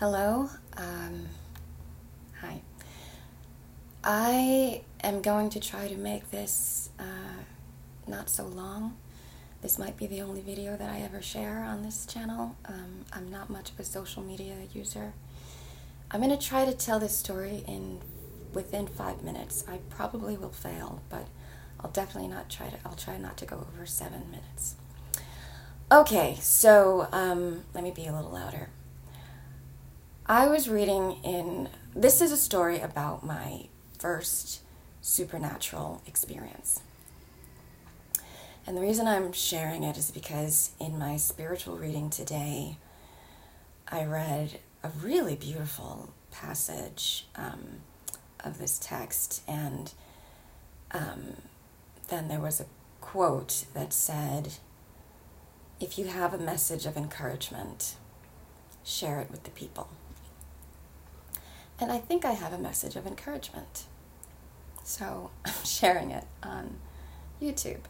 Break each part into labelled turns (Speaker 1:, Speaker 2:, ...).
Speaker 1: Hello. Hi. I am going to try to make this not so long. This might be the only video that I ever share on this channel. I'm not much of a social media user. I'm going to try to tell this story within 5 minutes. I probably will fail, but I'll definitely not try to. I'll try not to go over 7 minutes. Okay, so let me be a little louder. I was reading this is a story about my first supernatural experience. And the reason I'm sharing it is because in my spiritual reading today, I read a really beautiful passage of this text, and then there was a quote that said, "If you have a message of encouragement, share it with the people." And I think I have a message of encouragement. So I'm sharing it on YouTube.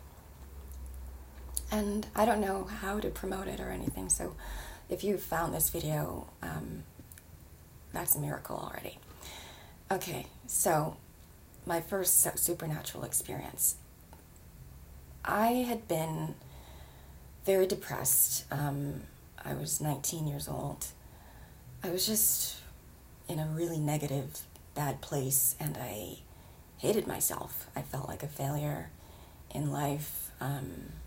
Speaker 1: And I don't know how to promote it or anything, so if you found this video, that's a miracle already. Okay, so my first supernatural experience. I had been very depressed. I was 19 years old. I was just in a really negative, bad place, and I hated myself. I felt like a failure in life. And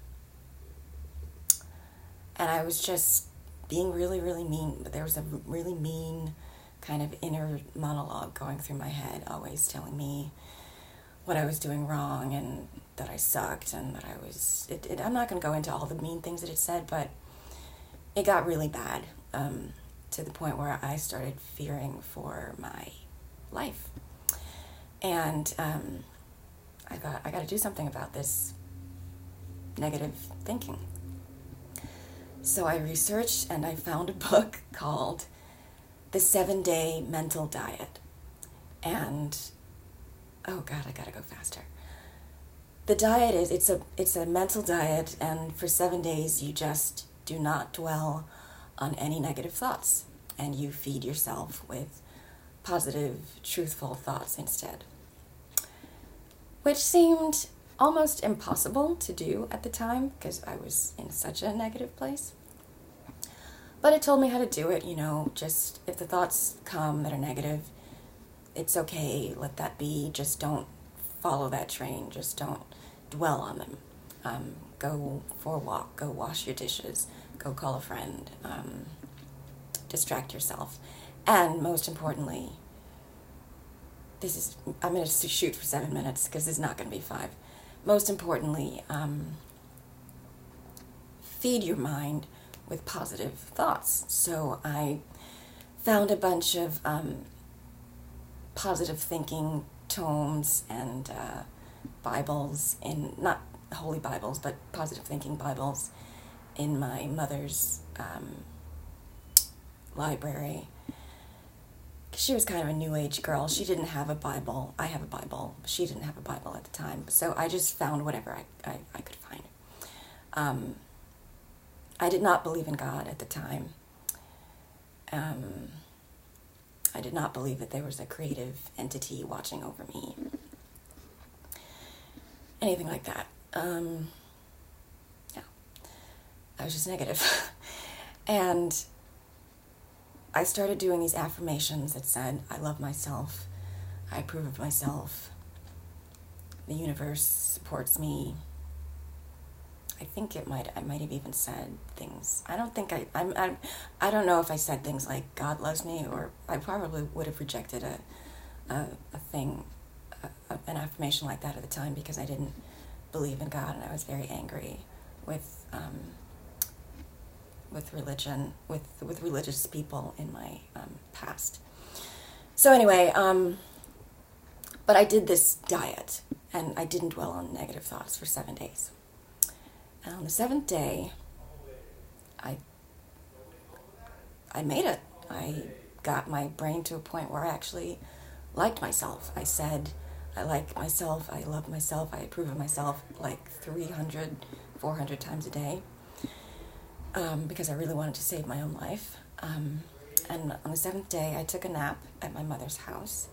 Speaker 1: I was just being really, really mean. But there was a really mean kind of inner monologue going through my head, always telling me what I was doing wrong and that I sucked and that I was... I'm not going to go into all the mean things that it said, but it got really bad. To the point where I started fearing for my life. And I thought, I got to do something about this negative thinking. So I researched and I found a book called The 7-Day Mental Diet. And, oh God, I got to go faster. The diet is, it's a mental diet, and for 7 days you just do not dwell on any negative thoughts, and you feed yourself with positive, truthful thoughts instead. Which seemed almost impossible to do at the time because I was in such a negative place. But it told me how to do it, just if the thoughts come that are negative, it's okay, let that be, just don't follow that train, just don't dwell on them. Go for a walk, go wash your dishes, go call a friend, distract yourself. And most importantly, I'm going to shoot for 7 minutes because it's not going to be 5. Most importantly, feed your mind with positive thoughts. So I found a bunch of positive thinking tomes and Bibles, not holy Bibles, but positive thinking Bibles in my mother's library. She was kind of a new age girl. She didn't have a Bible. I have a Bible. She didn't have a Bible at the time. So I just found whatever I could find. I did not believe in God at the time. I did not believe that there was a creative entity watching over me. Anything like that. Yeah. I was just negative. And I started doing these affirmations that said, I love myself, I approve of myself, the universe supports me. I think I might have even said things. I don't think I don't know if I said things like God loves me, or I probably would have rejected an affirmation like that at the time because I didn't believe in God, and I was very angry with religion, with religious people in my past. So anyway, but I did this diet, and I didn't dwell on negative thoughts for 7 days. And on the 7th day, I made it. I got my brain to a point where I actually liked myself. I said, I like myself, I love myself, I approve of myself like 300, 400 times a day. Because I really wanted to save my own life. And on the 7th day, I took a nap at my mother's house.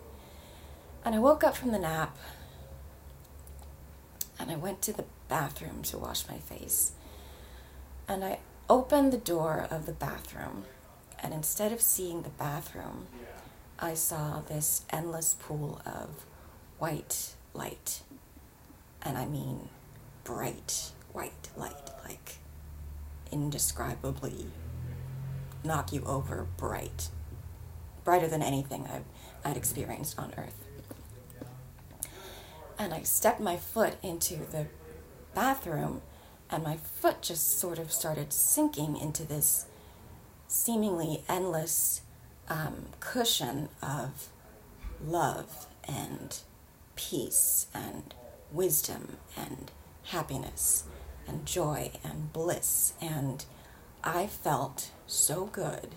Speaker 1: And I woke up from the nap, and I went to the bathroom to wash my face. And I opened the door of the bathroom, and instead of seeing the bathroom, I saw this endless pool of white light. And I mean bright white light, like indescribably knock you over bright. Brighter than anything I'd experienced on Earth. And I stepped my foot into the bathroom, and my foot just sort of started sinking into this seemingly endless cushion of love and peace and wisdom and happiness and joy and bliss. And I felt so good.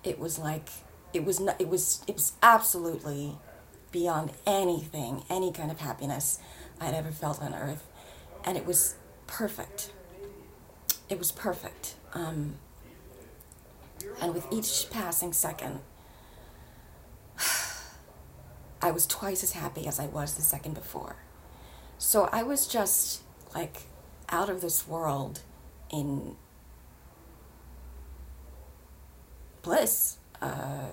Speaker 1: It was like, it was absolutely beyond anything, any kind of happiness I'd ever felt on Earth. And it was perfect. It was perfect. And with each passing second, I was twice as happy as I was the second before. So I was just like out of this world in bliss. I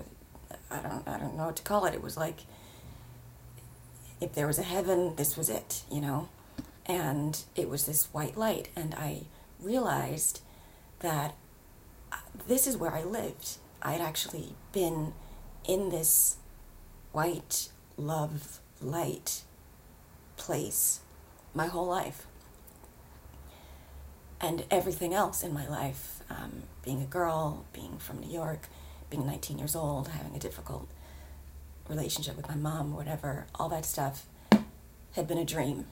Speaker 1: don't know what to call it. It was like, if there was a heaven, this was it, you know? And it was this white light, and I realized that this is where I lived. I had actually been in this white love light place my whole life. And everything else in my life, being a girl, being from New York, being 19 years old, having a difficult relationship with my mom, whatever, all that stuff had been a dream.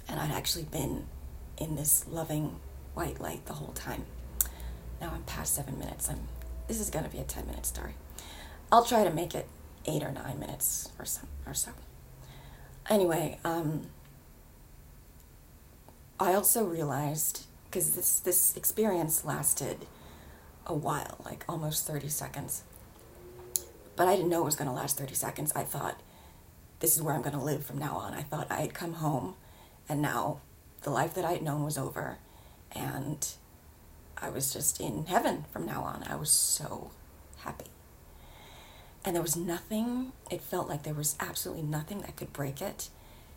Speaker 1: And I'd actually been in this loving white light the whole time. Now I'm past 7 minutes. This is going to be a 10-minute story. I'll try to make it 8 or 9 minutes or so. Anyway, I also realized, because this experience lasted a while, like almost 30 seconds. But I didn't know it was going to last 30 seconds. I thought, this is where I'm going to live from now on. I thought I had come home, and now the life that I had known was over, and I was just in heaven from now on. I was so happy. And there was nothing, it felt like there was absolutely nothing that could break it.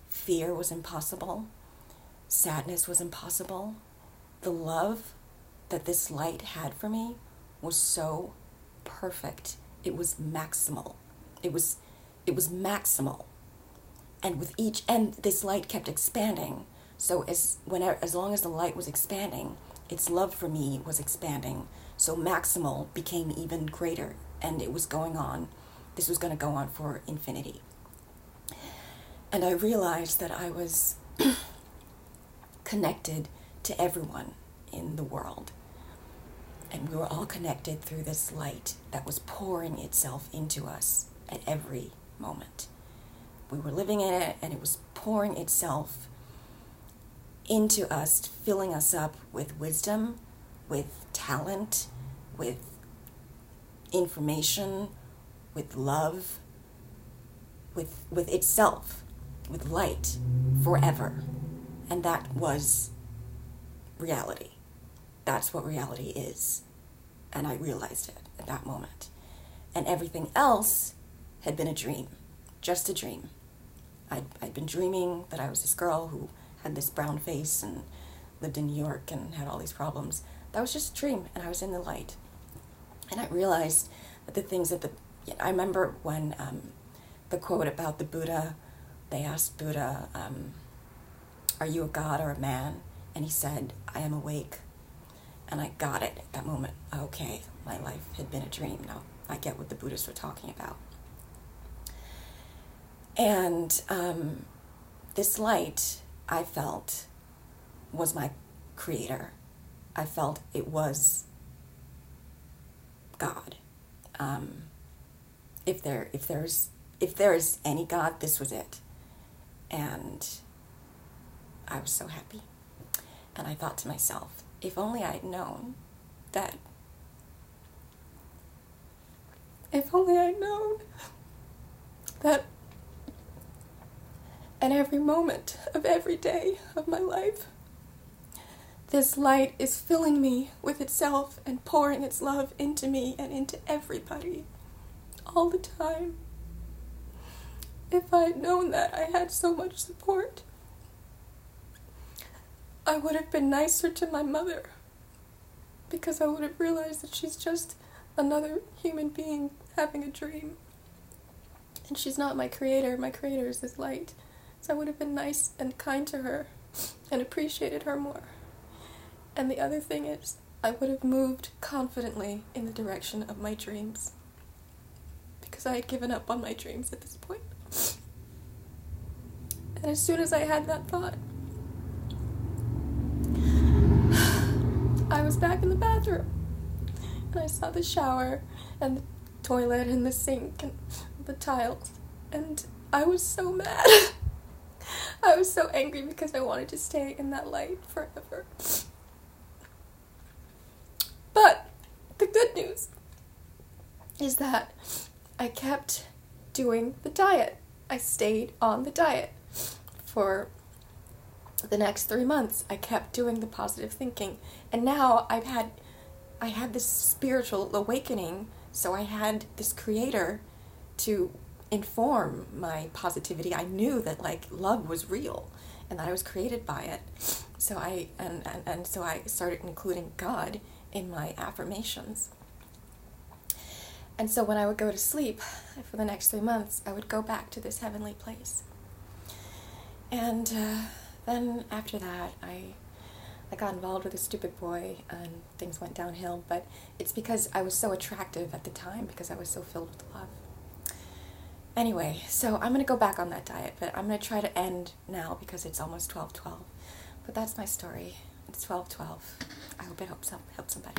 Speaker 1: Fear was impossible. Sadness was impossible. The love that this light had for me was so perfect. It was maximal. It was maximal. And with each, and this light kept expanding. So as long as the light was expanding, its love for me was expanding. So maximal became even greater, and it was going on. This was going to go on for infinity. And I realized that I was connected to everyone in the world. And we were all connected through this light that was pouring itself into us at every moment. We were living in it, and it was pouring itself into us, filling us up with wisdom, with talent, with information, with love, with itself, with light, forever. And that was reality. That's what reality is. And I realized it at that moment. And everything else had been a dream, just a dream. I'd been dreaming that I was this girl who had this brown face and lived in New York and had all these problems. That was just a dream, and I was in the light. And I realized that the things that I remember when the quote about the Buddha, they asked Buddha, are you a god or a man? And he said, I am awake. And I got it at that moment. Okay, my life had been a dream. Now I get what the Buddhists were talking about. And this light, I felt, was my creator. I felt it was God. If there is any God, this was it. And I was so happy. And I thought to myself, if only I had known that If only I'd known that at every moment of every day of my life, this light is filling me with itself and pouring its love into me and into everybody all the time. If I had known that I had so much support, I would have been nicer to my mother, because I would have realized that she's just another human being having a dream. And she's not my creator. My creator is this light. So I would have been nice and kind to her and appreciated her more. And the other thing is, I would have moved confidently in the direction of my dreams, because I had given up on my dreams at this point. And as soon as I had that thought, I was back in the bathroom. And I saw the shower and the toilet and the sink and the tiles. And I was so mad. I was so angry because I wanted to stay in that light forever. But the good news is that I kept doing the diet. I stayed on the diet for the next 3 months. I kept doing the positive thinking. And now I had this spiritual awakening, so I had this creator to inform my positivity. I knew that love was real and that I was created by it. So I started including God in my affirmations. And so when I would go to sleep for the next 3 months, I would go back to this heavenly place. And then after that, I got involved with a stupid boy and things went downhill, but it's because I was so attractive at the time, because I was so filled with love. Anyway, so I'm going to go back on that diet, but I'm going to try to end now because it's almost 12:12. But that's my story. It's 12:12. I hope it helps somebody.